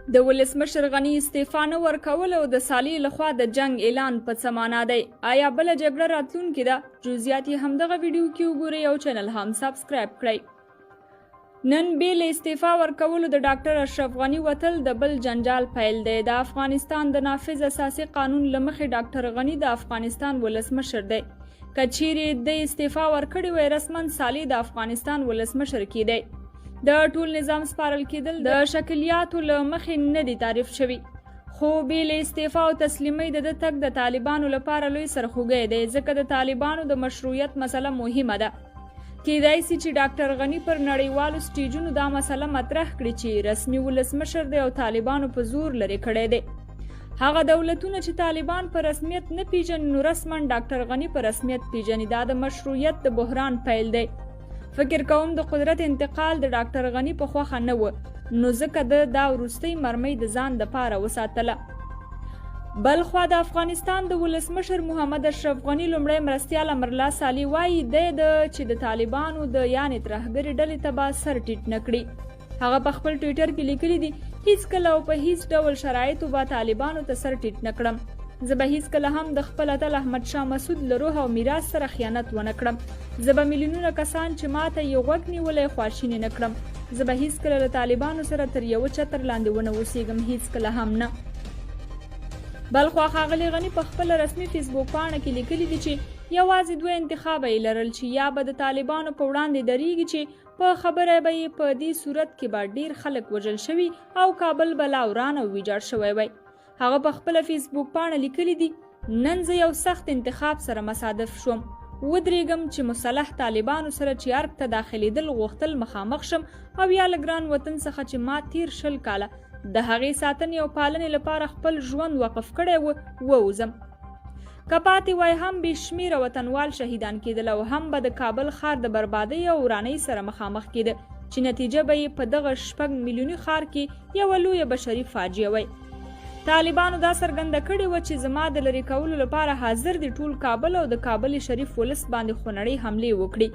د ولسمشر غني استعفا نه ورکول او د سالي لخوا د جنگ اعلان په څه معنا دی؟ آیا بله جګړه راتلونکې ده؟ جزئیات یې همدغه ویډیو کې وګورئ او چینل هم سبسکرایب کړئ. نن بې له استعفا ورکولو د ډاکټر اشرف غني وتل د بل جنجال پیل دی. د افغانستان د نافذ اساسي قانون له مخې ډاکټر غني د افغانستان ولسمشر دی. که چیرې د استعفا ورکړې وای رسما سالي د افغانستان ولسمشر کېدی. د ټول نظام سپارل کېدل د شکلیاتو له مخې نه دي تعریف شوي، خو بې له استعفا او تسلیمۍ د ده تګ د طالبانو لپاره لوی سرخوږی دی، ځکه د طالبانو د مشروعیت مسله مهمه ده. کېدای سي چې ډاکټر غني پر نړیوالو سټیجونو دا مسله مطرح کړي چې رسمي ولسمشر دی او طالبانو په زور لرې کړی دی. هغه دولتونه چې طالبان په رسمیت نه پیژني نو رسما ډاکټر غني په رسمیت پیژني. دا د مشروعیت د بحران پیل دی. فکر کوم د قدرت انتقال د ډاکټر غني په خوښه نه و، نو ځکه د دا وروستۍ مرمۍ د ځان دپاره وساتله. بل خوا د افغانستان د ولسمشر محمد اشرف غني لومړی مرستیال امرالله سالي وایي چې د طالبانو د یعنې ترهګرې ډلې ته به سر ټیټ نه کړي. هغه په خپل ټویټر کې لیکلي دي، هیڅکله او په هیڅ ډول شرایطو به طالبانو ته سر ټیټ نه کړم. زه به هیڅکله هم د خپل اتل احمد شاه مسعود له روح او میراث سره خیانت ونه کړم. زه به میلیونونه کسان چې ماته یې غوږ نیولی خواشینې نه کړم. زه به هیڅکله له طالبانو سره تر یوه چتر لاندې ونه اوسېږم، هیڅکله هم نه. بل خوا ښاغلي غني په خپله رسمي فیسبوک پاڼه کې لیکلي دي چې یوازې دوه انتخابه یې لرل، چې یا به د طالبانو په وړاندې درېږي چې په خبره به یې په دې صورت کې به ډېر خلک وژل شوي او کابل به لا وران او ویجاړ شوی وی. هغه په خپله فیسبوک پاڼه لیکلي دي، نن زه یو سخت انتخاب سره مصادف شوم، ودرېږم چې مسلح طالبانو سره چې ارګ ته داخلېدل غوښتل مخامخ شم او یا له ګران وطن څخه چې ما تیر 20 کاله د هغې ساتنې او پالنې لپاره خپل ژوند وقف کړی و ووځم. که پاتې وای هم بې شمېره وطنوال شهیدان کېدل او هم به د کابل ښار د بربادۍ او ورانۍ سره مخامخ کېده، چې نتیجه به یې په دغه 6 میلیوني ښار کې یوه لویه بشري فاجعه وای. طالبانو دا څرګنده کړې وه چې زما د لرې کولو لپاره حاضر دي ټول کابل او د کابل شریف ولس باندې خونړۍ حملې وکړي.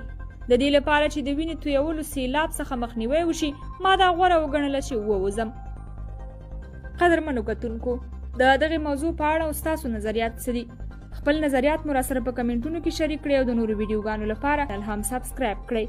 د دې لپاره چې د وینې تویولو سیلاب څخه مخنیوی وشي، ما دا غوره وګڼله چې ووځم. قدرمنو کتونکو، د دغې موضوع په اړه ستاسو نظریات څه دي؟ خپل نظریات مو راسره په کمنټونو کې شریک کړئ او د نورو ویډیوګانو لپاره هم سبسکرایب کړئ.